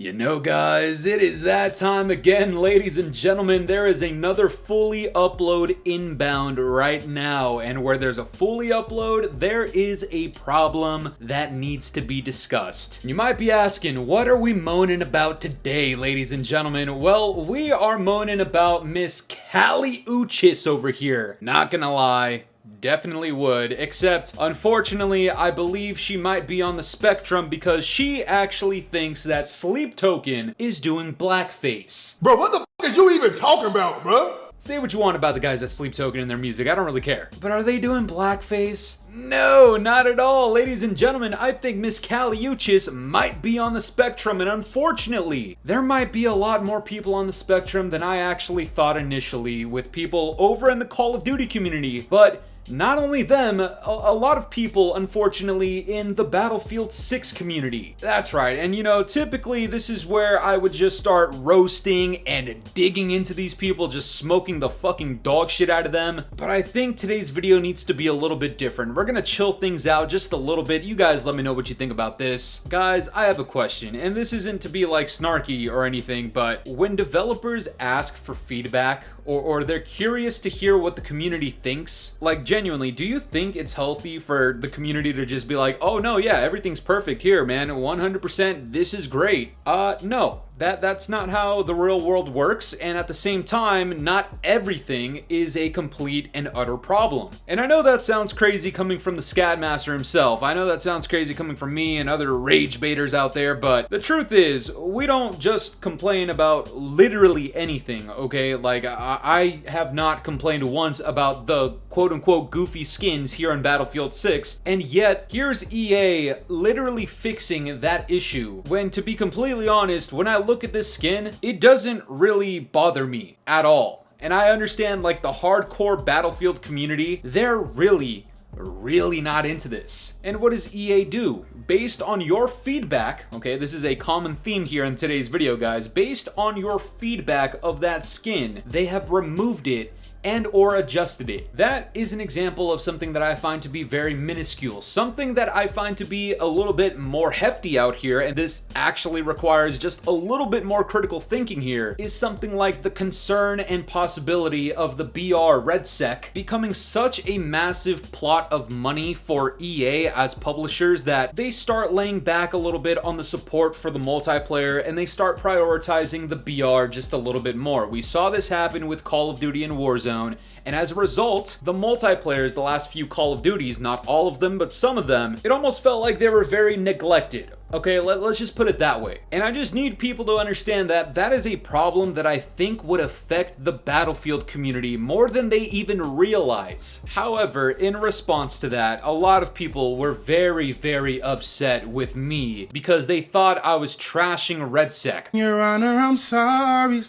You know, guys, it is that time again, ladies and gentlemen. There is another Fooly upload inbound right now, and where there's a Fooly upload, there is a problem that needs to be discussed. You might be asking, what are we moaning about today, ladies and gentlemen? Well, we are moaning about Miss BLACKOUT over here. Not gonna lie. Definitely would, except unfortunately I believe she might be on the spectrum because she actually thinks that Sleep Token is doing blackface. Bro, what the f is you even talking about, bro? Say what you want about the guys that Sleep Token in their music, I don't really care. But are they doing blackface? No, not at all. Ladies and gentlemen, I think Miss BLACKOUT might be on the spectrum, and unfortunately, there might be a lot more people on the spectrum than I actually thought initially, with people over in the Call of Duty community. But not only them, a lot of people, unfortunately, in the Battlefield 6 community. That's right, and you know, typically this is where I would just start roasting and digging into these people, just smoking the fucking dog shit out of them. But I think today's video needs to be a little bit different. We're gonna chill things out just a little bit. You guys let me know what you think about this. Guys, I have a question, and this isn't to be like snarky or anything, but when developers ask for feedback, or they're curious to hear what the community thinks, like genuinely, do you think it's healthy for the community to just be like, oh no, yeah, everything's perfect here, man, 100%, this is great? No. That's not how the real world works, and at the same time, not everything is a complete and utter problem. And I know that sounds crazy coming from the Scatmaster himself. I know that sounds crazy coming from me and other rage baiters out there, but the truth is, we don't just complain about literally anything, okay? Like, I have not complained once about the quote-unquote goofy skins here in Battlefield 6, and yet, here's EA literally fixing that issue, when to be completely honest, when I look at this skin, it doesn't really bother me at all. And I understand, like, the hardcore Battlefield community, they're really not into this. And what does EA do? Based on your feedback, okay, this is a common theme here in today's video, guys, based on your feedback of that skin, they have removed it and or adjusted it. That is an example of something that I find to be very minuscule. Something that I find to be a little bit more hefty out here, and this actually requires just a little bit more critical thinking here, is something like the concern and possibility of the REDSEC becoming such a massive plot of money for EA as publishers that they start laying back a little bit on the support for the multiplayer and they start prioritizing the BR just a little bit more. We saw this happen with Call of Duty and Warzone, and as a result, the multiplayers, the last few Call of Duties, not all of them, but some of them, it almost felt like they were very neglected. Okay, let's just put it that way. And I just need people to understand that that is a problem that I think would affect the Battlefield community more than they even realize. However, in response to that, a lot of people were very upset with me because they thought I was trashing REDSEC. Your Honor, I'm sorry.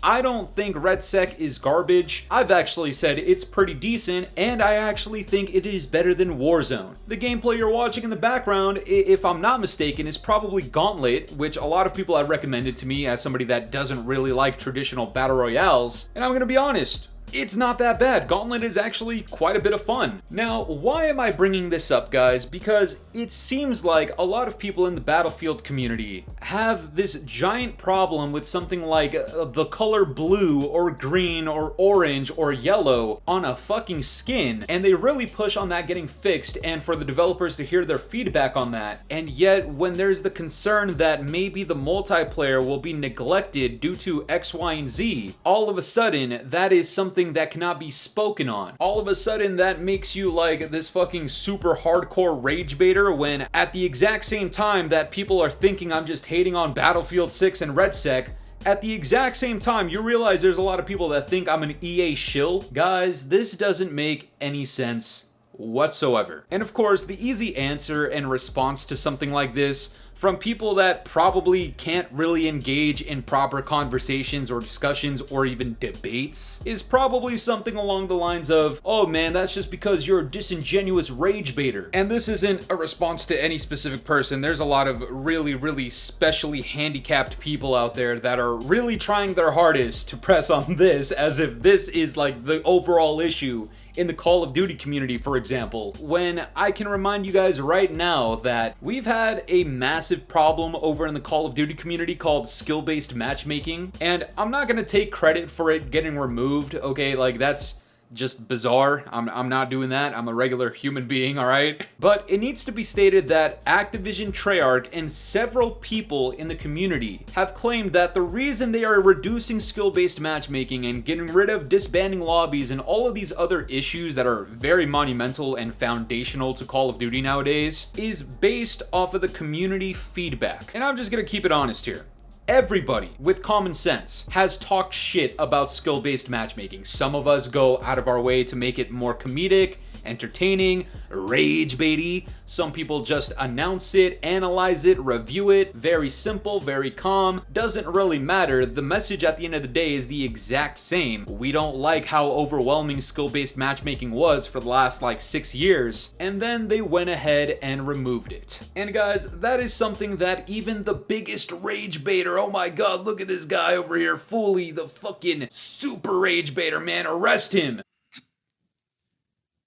I don't think REDSEC is garbage. I've actually said it's pretty decent, and I actually think it is better than Warzone. The gameplay you're watching in the background, if I'm not mistaken, is probably Gauntlet, which a lot of people have recommended to me as somebody that doesn't really like traditional battle royales, and I'm gonna be honest, it's not that bad. Gauntlet is actually quite a bit of fun. Now, why am I bringing this up, guys? Because it seems like a lot of people in the Battlefield community have this giant problem with something like the color blue or green or orange or yellow on a fucking skin, and they really push on that getting fixed and for the developers to hear their feedback on that. And yet, when there's the concern that maybe the multiplayer will be neglected due to X, Y, and Z, all of a sudden, that is something that cannot be spoken on. All of a sudden, that makes you like this fucking super hardcore rage baiter, when at the exact same time that people are thinking I'm just hating on Battlefield 6 and REDSEC, at the exact same time, you realize there's a lot of people that think I'm an EA shill. Guys, this doesn't make any sense whatsoever. And of course, the easy answer and response to something like this from people that probably can't really engage in proper conversations or discussions or even debates is probably something along the lines of, oh man, that's just because you're a disingenuous rage baiter. And this isn't a response to any specific person. There's a lot of really specially handicapped people out there that are really trying their hardest to press on this as if this is like the overall issue in the Call of Duty community, for example, when I can remind you guys right now that we've had a massive problem over in the Call of Duty community called skill-based matchmaking, and I'm not gonna take credit for it getting removed, okay? Like, that's just bizarre. I'm not doing that. I'm a regular human being, alright? But it needs to be stated that Activision Treyarch and several people in the community have claimed that the reason they are reducing skill-based matchmaking and getting rid of disbanding lobbies and all of these other issues that are very monumental and foundational to Call of Duty nowadays is based off of the community feedback. And I'm just gonna keep it honest here. Everybody with common sense has talked shit about skill-based matchmaking. Some of us go out of our way to make it more comedic, entertaining, rage baity. Some people just announce it, analyze it, review it. Very simple, very calm. Doesn't really matter. The message at the end of the day is the exact same. We don't like how overwhelming skill-based matchmaking was for the last like 6 years. And then they went ahead and removed it. And guys, that is something that even the biggest rage baiter, oh my god, look at this guy over here, Fooly, the fucking super rage baiter, man, arrest him.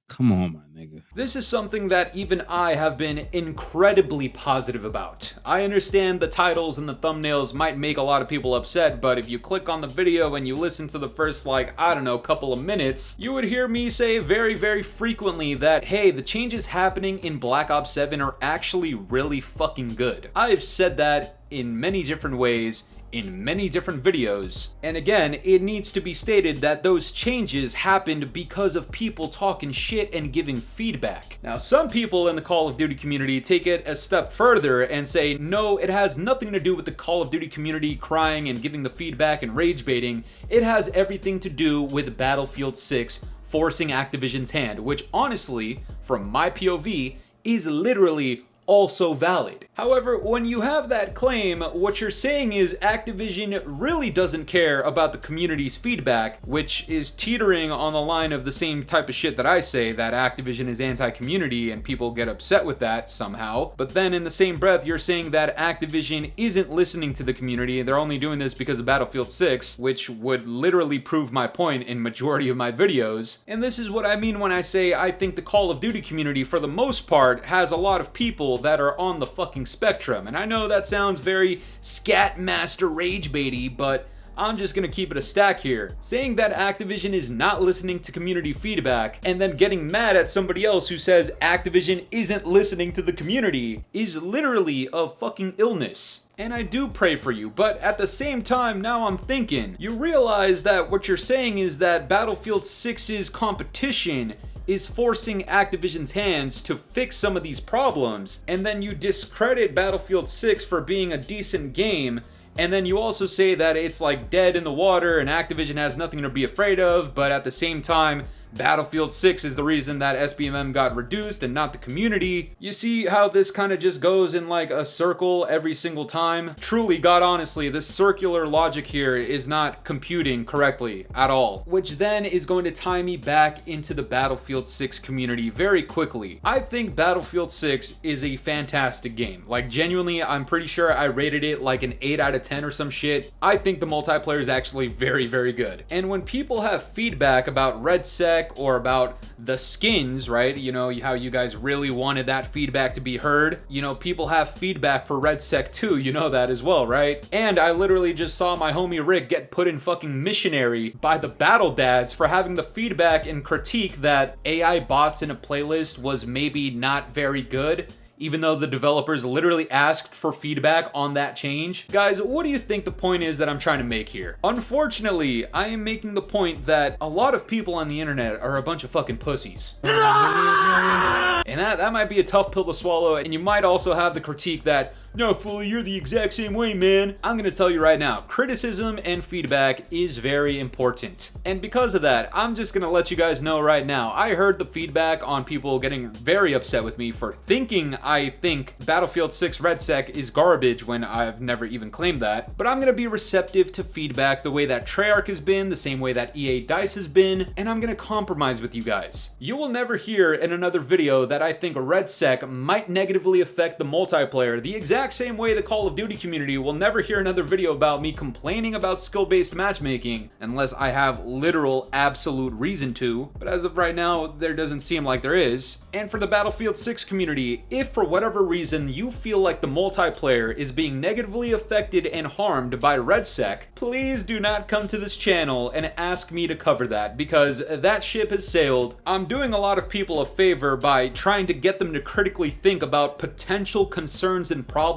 Come on, my nigga. This is something that even I have been incredibly positive about. I understand the titles and the thumbnails might make a lot of people upset, but if you click on the video and you listen to the first, like, I don't know, couple of minutes, you would hear me say very, very frequently that, hey, the changes happening in Black Ops 7 are actually really fucking good. I've said that in many different ways, in many different videos. And again, it needs to be stated that those changes happened because of people talking shit and giving feedback. Now, some people in the Call of Duty community take it a step further and say, no, it has nothing to do with the Call of Duty community crying and giving the feedback and rage baiting. It has everything to do with Battlefield 6 forcing Activision's hand, which honestly, from my POV, is literally also valid. However, when you have that claim, what you're saying is Activision really doesn't care about the community's feedback, which is teetering on the line of the same type of shit that I say, that Activision is anti-community and people get upset with that somehow. But then in the same breath, you're saying that Activision isn't listening to the community, they're only doing this because of Battlefield 6, which would literally prove my point in majority of my videos. And this is what I mean when I say I think the Call of Duty community, for the most part, has a lot of people that are on the fucking spectrum. And I know that sounds very Scatmaster rage baity, but I'm just gonna keep it a stack here. Saying that Activision is not listening to community feedback and then getting mad at somebody else who says Activision isn't listening to the community is literally a fucking illness. And I do pray for you, but at the same time, now I'm thinking, you realize that what you're saying is that Battlefield 6's competition is forcing Activision's hands to fix some of these problems, and then you discredit Battlefield 6 for being a decent game, and then you also say that it's like dead in the water and Activision has nothing to be afraid of, but at the same time, Battlefield 6 is the reason that SBMM got reduced and not the community. You see how this kind of just goes in like a circle every single time? Truly, God honestly, this circular logic here is not computing correctly at all. Which then is going to tie me back into the Battlefield 6 community very quickly. I think Battlefield 6 is a fantastic game. Like genuinely, I'm pretty sure I rated it like an 8 out of 10 or some shit. I think the multiplayer is actually very, very good. And when people have feedback about REDSEC or about the skins, right? You know, how you guys really wanted that feedback to be heard. You know, people have feedback for REDSEC too, you know that as well, right? And I literally just saw my homie Rick get put in fucking missionary by the battle dads for having the feedback and critique that AI bots in a playlist was maybe not very good, even though the developers literally asked for feedback on that change. Guys, what do you think the point is that I'm trying to make here? Unfortunately, I am making the point that a lot of people on the internet are a bunch of fucking pussies. And that might be a tough pill to swallow, and you might also have the critique that, no, Fooly, you're the exact same way, man. I'm gonna tell you right now, criticism and feedback is very important. And because of that, I'm just gonna let you guys know right now, I heard the feedback on people getting very upset with me for thinking I think Battlefield 6 REDSEC is garbage when I've never even claimed that. But I'm gonna be receptive to feedback the way that Treyarch has been, the same way that EA DICE has been, and I'm gonna compromise with you guys. You will never hear in another video that I think REDSEC might negatively affect the multiplayer the exact exact same way the Call of Duty community will never hear another video about me complaining about skill-based matchmaking unless I have literal absolute reason to, but as of right now, there doesn't seem like there is. And for the Battlefield 6 community, if for whatever reason you feel like the multiplayer is being negatively affected and harmed by REDSEC, please do not come to this channel and ask me to cover that, because that ship has sailed. I'm doing a lot of people a favor by trying to get them to critically think about potential concerns and problems,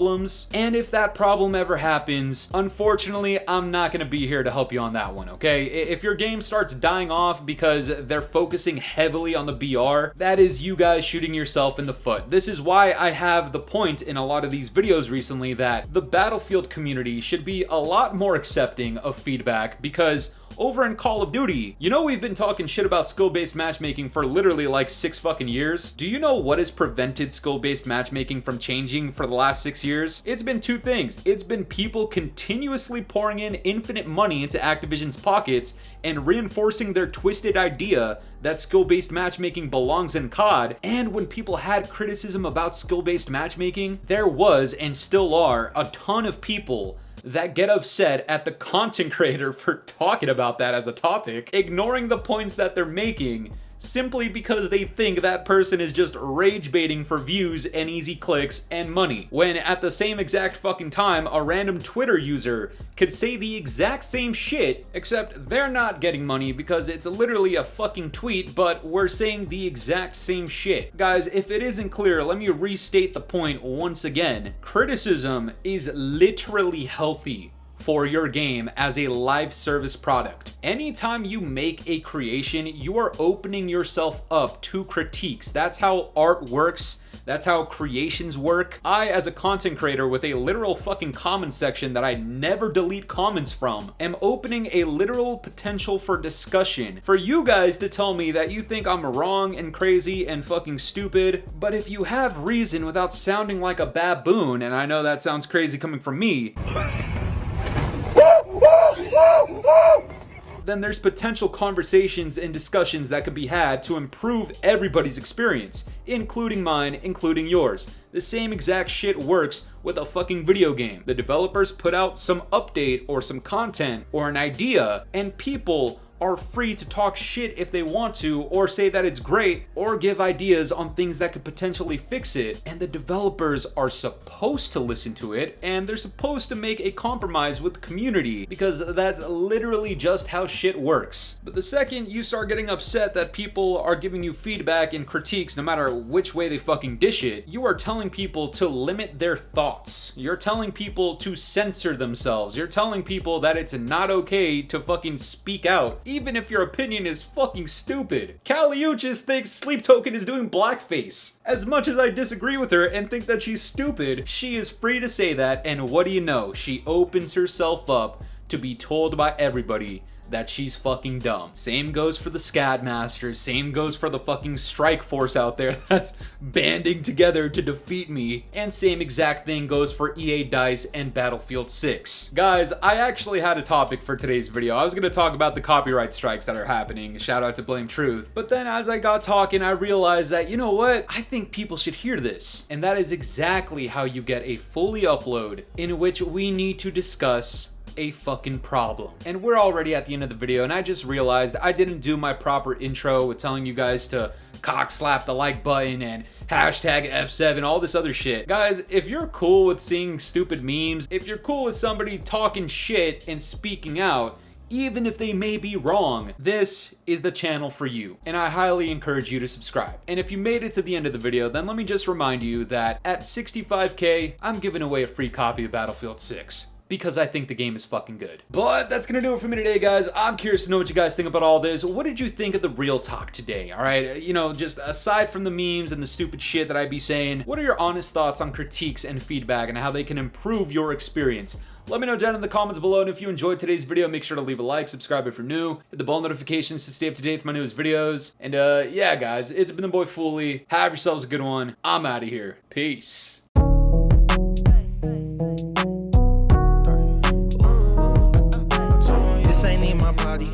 and if that problem ever happens, unfortunately, I'm not going to be here to help you on that one, okay? If your game starts dying off because they're focusing heavily on the BR, that is you guys shooting yourself in the foot. This is why I have the point in a lot of these videos recently that the Battlefield community should be a lot more accepting of feedback, because over in Call of Duty, you know we've been talking shit about skill-based matchmaking for literally like 6 fucking years. Do you know what has prevented skill-based matchmaking from changing for the last 6 years? It's been 2 things. It's been people continuously pouring in infinite money into Activision's pockets and reinforcing their twisted idea that skill-based matchmaking belongs in COD, and when people had criticism about skill-based matchmaking, there was, and still are, a ton of people that get upset at the content creator for talking about that as a topic, ignoring the points that they're making simply because they think that person is just rage baiting for views and easy clicks and money, when at the same exact fucking time a random Twitter user could say the exact same shit, except they're not getting money because it's literally a fucking tweet, but we're saying the exact same shit. Guys, if it isn't clear, let me restate the point once again. Criticism is literally healthy for your game as a live service product. Anytime you make a creation, you are opening yourself up to critiques. That's how art works. That's how creations work. I, as a content creator with a literal fucking comment section that I never delete comments from, am opening a literal potential for discussion. For you guys to tell me that you think I'm wrong and crazy and fucking stupid, but if you have reason without sounding like a baboon, and I know that sounds crazy coming from me, then there's potential conversations and discussions that could be had to improve everybody's experience, including mine, including yours. The same exact shit works with a fucking video game. The developers put out some update or some content or an idea, and people are free to talk shit if they want to, or say that it's great, or give ideas on things that could potentially fix it, and the developers are supposed to listen to it, and they're supposed to make a compromise with the community, because that's literally just how shit works. But the second you start getting upset that people are giving you feedback and critiques no matter which way they fucking dish it, you are telling people to limit their thoughts. You're telling people to censor themselves. You're telling people that it's not okay to fucking speak out, even if your opinion is fucking stupid. Caliuchis thinks Sleep Token is doing blackface. As much as I disagree with her and think that she's stupid, she is free to say that, and what do you know? She opens herself up to be told by everybody that she's fucking dumb. Same goes for the Scat Masters, same goes for the fucking strike force out there that's banding together to defeat me, and same exact thing goes for EA DICE and Battlefield 6. Guys, I actually had a topic for today's video. I was gonna talk about the copyright strikes that are happening, shout out to Blame Truth, but then as I got talking, I realized that, you know what, I think people should hear this, and that is exactly how you get a Fooly upload in which we need to discuss a fucking problem. And we're already at the end of the video, and I just realized I didn't do my proper intro with telling you guys to cock slap the like button and hashtag F7, all this other shit. Guys, if you're cool with seeing stupid memes, if you're cool with somebody talking shit and speaking out, even if they may be wrong, this is the channel for you, and I highly encourage you to subscribe. And if you made it to the end of the video, then let me just remind you that at 65K, I'm giving away a free copy of Battlefield 6. Because I think the game is fucking good. But that's gonna do it for me today, guys. I'm curious to know what you guys think about all this. What did you think of the real talk today, all right? You know, just aside from the memes and the stupid shit that I'd be saying, what are your honest thoughts on critiques and feedback and how they can improve your experience? Let me know down in the comments below, and if you enjoyed today's video, make sure to leave a like, subscribe if you're new, hit the bell notifications to stay up to date with my newest videos. And yeah, guys, it's been the boy Fooly. Have yourselves a good one. I'm out of here. Peace. This ain't in my body.